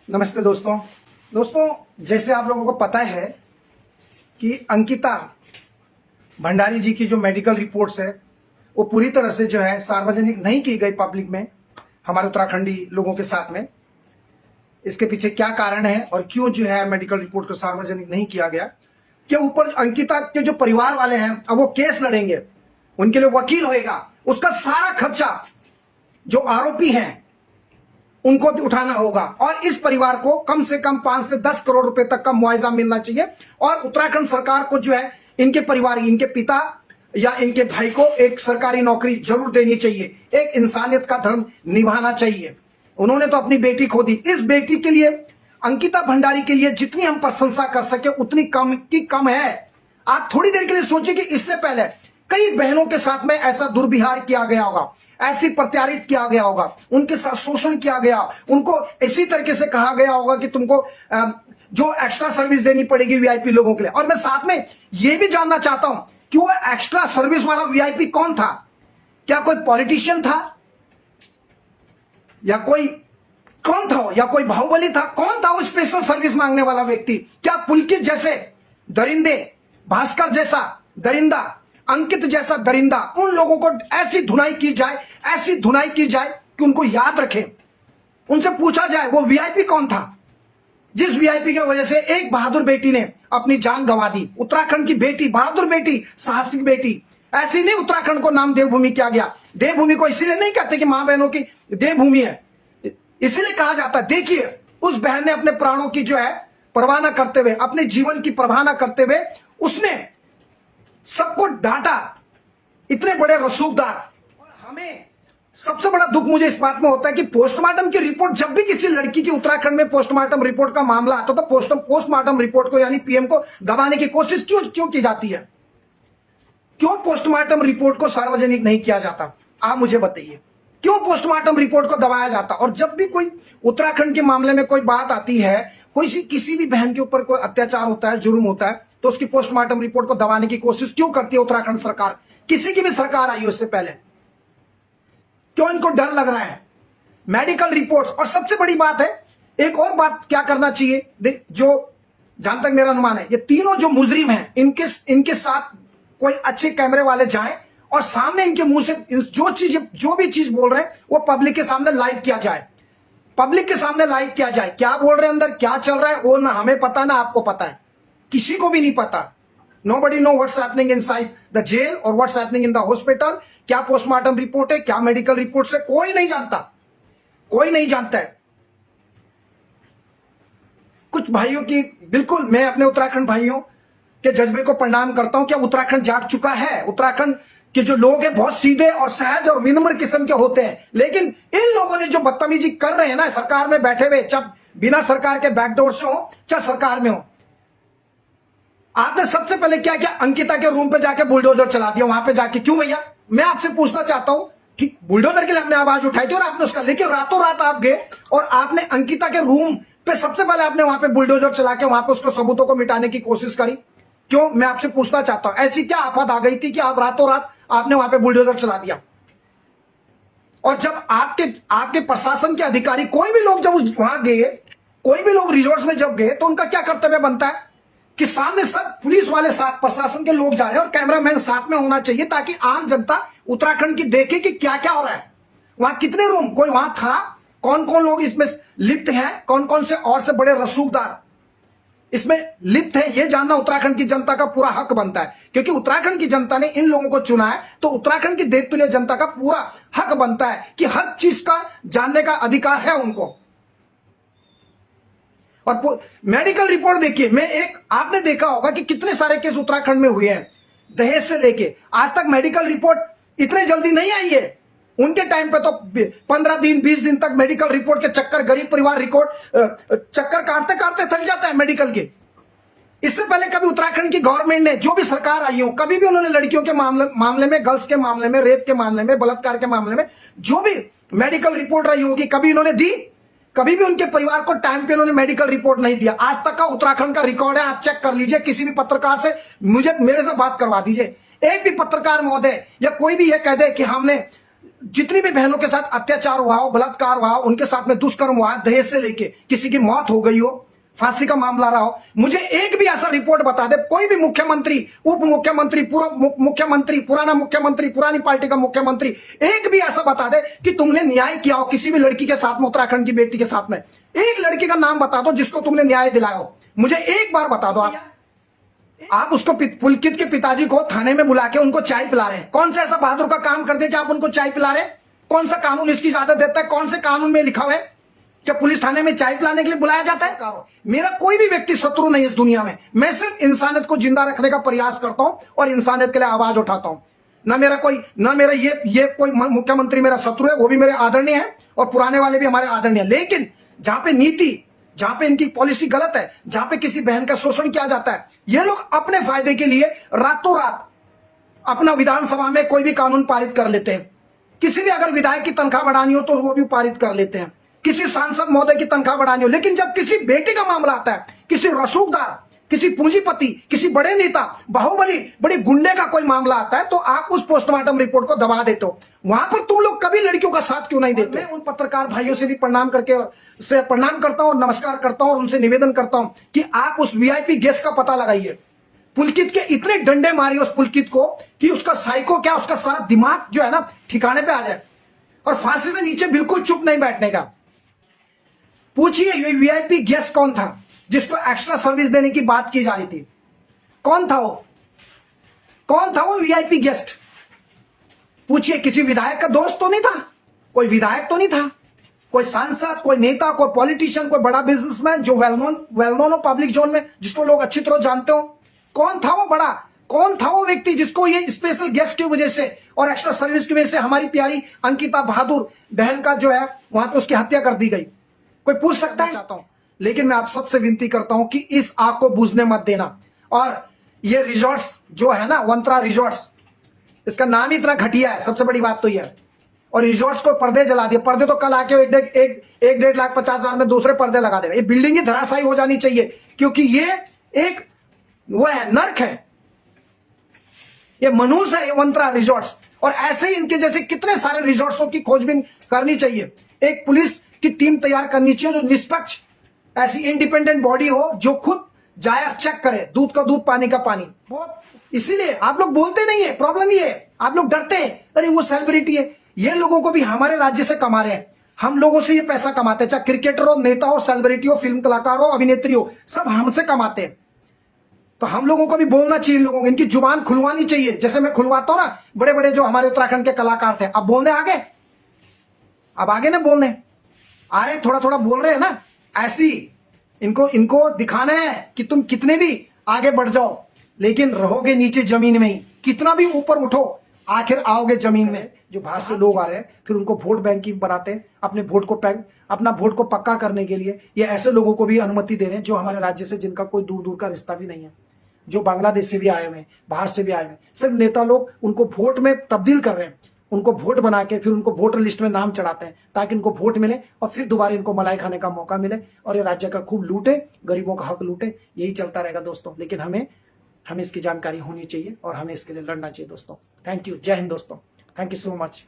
नमस्ते दोस्तों। जैसे आप लोगों को पता है कि अंकिता भंडारी जी की जो मेडिकल रिपोर्ट्स है वो पूरी तरह से जो है सार्वजनिक नहीं की गई पब्लिक में, हमारे उत्तराखंडी लोगों के साथ में। इसके पीछे क्या कारण है और क्यों जो है मेडिकल रिपोर्ट को सार्वजनिक नहीं किया गया, के ऊपर अंकिता के जो परिवार वाले हैं अब वो केस लड़ेंगे, उनके लिए वकील होएगा, उसका सारा खर्चा जो आरोपी हैं उनको उठाना होगा और इस परिवार को कम से कम 5 से 10 करोड़ रुपए तक का मुआवजा मिलना चाहिए। और उत्तराखंड सरकार को जो है इनके परिवार, इनके पिता या इनके भाई को एक सरकारी नौकरी जरूर देनी चाहिए, एक इंसानियत का धर्म निभाना चाहिए। उन्होंने तो अपनी बेटी खो दी। इस बेटी के लिए, अंकिता भंडारी के लिए जितनी हम प्रशंसा कर सके उतनी कम की कम है। आप थोड़ी देर के लिए सोचिए कि इससे पहले कई बहनों के साथ में ऐसा दुर्व्यवहार किया गया होगा, ऐसी प्रत्यारित किया गया होगा, उनके साथ शोषण किया गया, उनको इसी तरीके से कहा गया होगा कि तुमको जो एक्स्ट्रा सर्विस देनी पड़ेगी वीआईपी लोगों के लिए। और मैं साथ में यह भी जानना चाहता हूं कि वो एक्स्ट्रा सर्विस वाला वीआईपी कौन था? क्या कोई पॉलिटिशियन था या कोई कौन था, या कोई बाहुबली था? कौन था वो स्पेशल सर्विस मांगने वाला व्यक्ति? क्या पुलकित जैसे दरिंदे, भास्कर जैसा दरिंदा, अंकित जैसा दरिंदा, उन लोगों को ऐसी धुनाई की जाए, ऐसी धुनाई की जाए कि उनको याद रखें, उनसे पूछा जाए वो वीआईपी कौन था जिस वीआईपी की वजह से एक बहादुर बेटी ने अपनी जान गंवा दी। उत्तराखंड की बेटी, बहादुर बेटी, साहसिक बेटी। ऐसी नहीं उत्तराखंड को नाम देवभूमि किया गया। देवभूमि को इसीलिए नहीं कहते कि मां बहनों की देवभूमि है, इसीलिए कहा जाता है। देखिए, उस बहन ने अपने प्राणों की जो है परवाह न करते हुए, अपने जीवन की परवाह न करते हुए उसने सबको डांटा, इतने बड़े रसूखदार। और हमें सबसे बड़ा दुख मुझे इस बात में होता है कि पोस्टमार्टम की रिपोर्ट, जब भी किसी लड़की की उत्तराखंड में पोस्टमार्टम रिपोर्ट का मामला आता तो पोस्टमार्टम रिपोर्ट को यानी पीएम को दबाने की कोशिश क्यों की जाती है? क्यों पोस्टमार्टम रिपोर्ट को सार्वजनिक नहीं किया जाता? आप मुझे बताइए, क्यों पोस्टमार्टम रिपोर्ट को दबाया जाता? और जब भी कोई उत्तराखंड के मामले में कोई बात आती है, किसी भी बहन के ऊपर कोई अत्याचार होता है, जुर्म होता है, तो उसकी पोस्टमार्टम रिपोर्ट को दबाने की कोशिश क्यों करती है उत्तराखंड सरकार? किसी की भी सरकार आई उससे पहले क्यों इनको डर लग रहा है? Medical reports. और सबसे बड़ी बात है, एक और बात क्या करना चाहिए, जो जहां तक मेरा अनुमान है, ये तीनों जो मुजरिम हैं इनके साथ कोई अच्छे कैमरे वाले जाएं और सामने इनके मुंह से जो भी चीज बोल रहे हैं वो पब्लिक के सामने लाइव किया जाए, पब्लिक के सामने लाइव किया जाए। क्या बोल रहे हैं अंदर, क्या चल रहा है, वो ना हमें पता ना आपको पता है, किसी को भी नहीं पता। Nobody know what's happening inside the jail or what's happening in the hospital। क्या पोस्टमार्टम रिपोर्ट है, क्या मेडिकल रिपोर्ट है, कोई नहीं जानता, कोई नहीं जानता है। कुछ भाइयों की, बिल्कुल मैं अपने उत्तराखंड भाइयों के जज्बे को प्रणाम करता हूं कि अब उत्तराखंड जाग चुका है। उत्तराखंड के जो लोग हैं बहुत सीधे और सहज और विनम्र किस्म के होते हैं, लेकिन इन लोगों ने जो बदतमीजी कर रहे हैं ना, सरकार में बैठे हुए, चाहे बिना सरकार के बैकडोर से हो चाहे सरकार में हो। आपने सबसे पहले क्या किया? अंकिता के रूम पे जाके बुलडोजर चला दिया वहां पे जाके। क्यों भैया? मैं आपसे पूछना चाहता हूं कि बुलडोजर के लिए हमने आवाज उठाई थी और आपने उसका, लेकिन रातों रात आप गए और आपने अंकिता के रूम पे सबसे पहले आपने वहां पे बुलडोजर चला के वहां पे उसको सबूतों को मिटाने की कोशिश करी। क्यों? मैं आपसे पूछना चाहता हूं, ऐसी क्या आफत आ गई थी कि आप रातों रात आपने वहां पे बुलडोजर चला दिया? और जब आपके प्रशासन के अधिकारी, कोई भी लोग जब वहां गए, कोई भी लोग रिजॉर्ट में जब गए, तो उनका क्या कर्तव्य बनता है कि सामने सब पुलिस वाले साथ, प्रशासन के लोग जा रहे हैं और कैमरामैन साथ में होना चाहिए, ताकि आम जनता उत्तराखंड की देखे कि क्या क्या हो रहा है। वहां कितने रूम, कोई वहां था, कौन कौन लोग इसमें लिप्त हैं, कौन कौन से और से बड़े रसूखदार इसमें लिप्त है, यह जानना उत्तराखंड की जनता का पूरा हक बनता है। क्योंकि उत्तराखंड की जनता ने इन लोगों को चुना है, तो उत्तराखंड की देवतुल्य जनता का पूरा हक बनता है कि हर चीज का जानने का अधिकार है उनको। और मेडिकल रिपोर्ट देखिए, आपने देखा होगा कि कितने सारे केस उत्तराखंड में हुए हैं, दहेज से लेके आज तक मेडिकल रिपोर्ट इतने जल्दी नहीं आई है। उनके टाइम पे तो 15 दिन 20 दिन तक मेडिकल रिपोर्ट के चक्कर, गरीब परिवार रिपोर्ट चक्कर काटते काटते थक जाता है मेडिकल के। इससे पहले कभी उत्तराखंड की गवर्नमेंट ने, जो भी सरकार आई हो, कभी भी उन्होंने लड़कियों के मामले में, गर्ल्स के मामले में, रेप के मामले में, बलात्कार के मामले में जो भी मेडिकल रिपोर्ट रही होगी, कभी इन्होंने दी? कभी भी उनके परिवार को टाइम पे उन्होंने मेडिकल रिपोर्ट नहीं दिया। आज तक का उत्तराखंड का रिकॉर्ड है, आप चेक कर लीजिए। किसी भी पत्रकार से मेरे से बात करवा दीजिए, एक भी पत्रकार महोदय या कोई भी ये कह दे कि हमने जितनी भी बहनों के साथ अत्याचार हुआ हो, बलात्कार हुआ हो, उनके साथ में दुष्कर्म हुआ, दहेज से लेके किसी की मौत हो गई हो, फांसी का मामला रहा हो, मुझे एक भी ऐसा रिपोर्ट बता दे, कोई भी मुख्यमंत्री, उप मुख्यमंत्री, मुख्यमंत्री, पुराना मुख्यमंत्री, पुरानी पार्टी का मुख्यमंत्री, एक भी ऐसा बता दे कि तुमने न्याय किया हो किसी भी लड़की के साथ में, उत्तराखंड की बेटी के साथ में। एक लड़की का नाम बता दो जिसको तुमने न्याय दिलाया हो, मुझे एक बार बता दो। आप उसको पुलकित के पिताजी को थाने में बुला के उनको चाय पिला रहे हैं। कौन सा ऐसा बहादुर का काम कर दिया कि आप उनको चाय पिला रहे हैं? कौन सा कानून इसकी इजाजत देता है? कौन से कानून में लिखा हुआ है क्या पुलिस थाने में चाय पिलाने के लिए बुलाया जाता है? मेरा कोई भी व्यक्ति शत्रु नहीं इस दुनिया में। मैं सिर्फ इंसानियत को जिंदा रखने का प्रयास करता हूं और इंसानियत के लिए आवाज उठाता हूं। ना मेरा ये कोई मुख्यमंत्री मेरा शत्रु है, वो भी मेरे आदरणीय है और पुराने वाले भी हमारे आदरणीय है। लेकिन जहां पे नीति, जहां पे इनकी पॉलिसी गलत है, जहां पे किसी बहन का शोषण किया जाता है, ये लोग अपने फायदे के लिए रातों रात अपना विधानसभा में कोई भी कानून पारित कर लेते हैं। किसी भी अगर विधायक की तनख्वाह बढ़ानी हो तो वो भी पारित कर लेते हैं, किसी सांसद महोदय की तनख्वाह बढ़ानी हो। लेकिन जब किसी बेटे का मामला आता है, किसी रसूखदार, किसी पूंजीपति, किसी बड़े नेता, बाहुबली, बड़ी गुंडे का कोई मामला आता है तो आप उस पोस्टमार्टम रिपोर्ट को दबा देते हो। वहां पर तुम लोग कभी लड़कियों का साथ क्यों नहीं देते? मैं उन पत्रकार भाइयों से भी प्रणाम करता हूं, नमस्कार करता हूं और उनसे निवेदन करता हूं कि आप उस वीआईपी गेस्ट का पता लगाइए। पुलकित के इतने डंडे मारिए उस पुलकित को कि उसका साइको क्या, उसका सारा दिमाग जो है ना ठिकाने पे आ जाए और फांसी से नीचे बिल्कुल चुप नहीं बैठने का। पूछिए ये वीआईपी गेस्ट कौन था जिसको एक्स्ट्रा सर्विस देने की बात की जा रही थी? कौन था वो वीआईपी गेस्ट? पूछिए। किसी विधायक का दोस्त तो नहीं था, कोई विधायक तो नहीं था, कोई सांसद, कोई नेता, कोई पॉलिटिशियन, कोई बड़ा बिजनेसमैन जो वेल नोन हो पब्लिक जोन में, जिसको लोग अच्छी तरह जानते हो? कौन था वो बड़ा, कौन था वो व्यक्ति जिसको ये स्पेशल गेस्ट की वजह से और एक्स्ट्रा सर्विस की वजह से हमारी प्यारी अंकिता बहादुर बहन का जो है वहां पे उसकी हत्या कर दी गई? कोई पूछ सकता है? चाहता हूं, लेकिन मैं आप सबसे विनती करता हूं कि इस आग को बुझने मत देना। और ये रिजॉर्ट्स जो है ना, वंत्रा रिजॉर्ट्स, इसका नाम ही इतना घटिया है, सबसे बड़ी बात तो यह है। और रिजॉर्ट्स को पर्दे जला दिए। पर्दे तो कल आके 1,50,000 में दूसरे पर्दे लगा देगा। ये बिल्डिंग ही धराशायी हो जानी चाहिए, क्योंकि ये एक वो है, नर्क है, ये मनुष्य है, ये वंत्रा रिजॉर्ट्स। और ऐसे ही इनके जैसे कितने सारे रिजॉर्ट्सों की खोजबीन करनी चाहिए। एक पुलिस की टीम तैयार करनी चाहिए जो निष्पक्ष, ऐसी इंडिपेंडेंट बॉडी हो जो खुद जाए चेक करे, दूध का दूध पानी का पानी। बहुत इसीलिए आप लोग बोलते नहीं है, प्रॉब्लम ये है, आप लोग डरते हैं, अरे वो सेलिब्रिटी है। ये लोगों को भी हमारे राज्य से कमा रहे हैं, हम लोगों से ये पैसा कमाते हैं, चाहे क्रिकेटर हो, नेता हो, सेलिब्रिटी हो, फिल्म कलाकार हो, अभिनेत्री हो, सब हमसे कमाते हैं। तो हम लोगों को भी बोलना चाहिए, लोगों को इनकी जुबान खुलवानी चाहिए। जैसे मैं खुलवाता हूं ना, बड़े बड़े जो हमारे उत्तराखंड के कलाकार थे, अब बोलने आगे, अब आगे ना बोलने आ रहे, थोड़ा थोड़ा बोल रहे हैं ना। ऐसी इनको दिखाना है कि तुम कितने भी आगे बढ़ जाओ, लेकिन रहोगे नीचे जमीन में ही। कितना भी ऊपर उठो, आखिर आओगे जमीन में। जो बाहर से लोग आ रहे हैं, फिर उनको वोट बैंक की बनाते हैं, अपने अपना वोट को पक्का करने के लिए ये ऐसे लोगों को भी अनुमति दे रहे हैं जो हमारे राज्य से, जिनका कोई दूर दूर का रिश्ता भी नहीं है, जो बांग्लादेश से भी आए हुए हैं, बाहर से भी आए हुए हैं। सिर्फ नेता लोग उनको वोट में तब्दील कर रहे हैं, उनको वोट बना के फिर उनको वोटर लिस्ट में नाम चढ़ाते हैं ताकि इनको वोट मिले और फिर दोबारा इनको मलाई खाने का मौका मिले और ये राज्य का खूब लूटे, गरीबों का हक लूटे। यही चलता रहेगा दोस्तों। लेकिन हमें इसकी जानकारी होनी चाहिए और हमें इसके लिए लड़ना चाहिए दोस्तों। Thank you. जय हिंद दोस्तों। Thank you so much.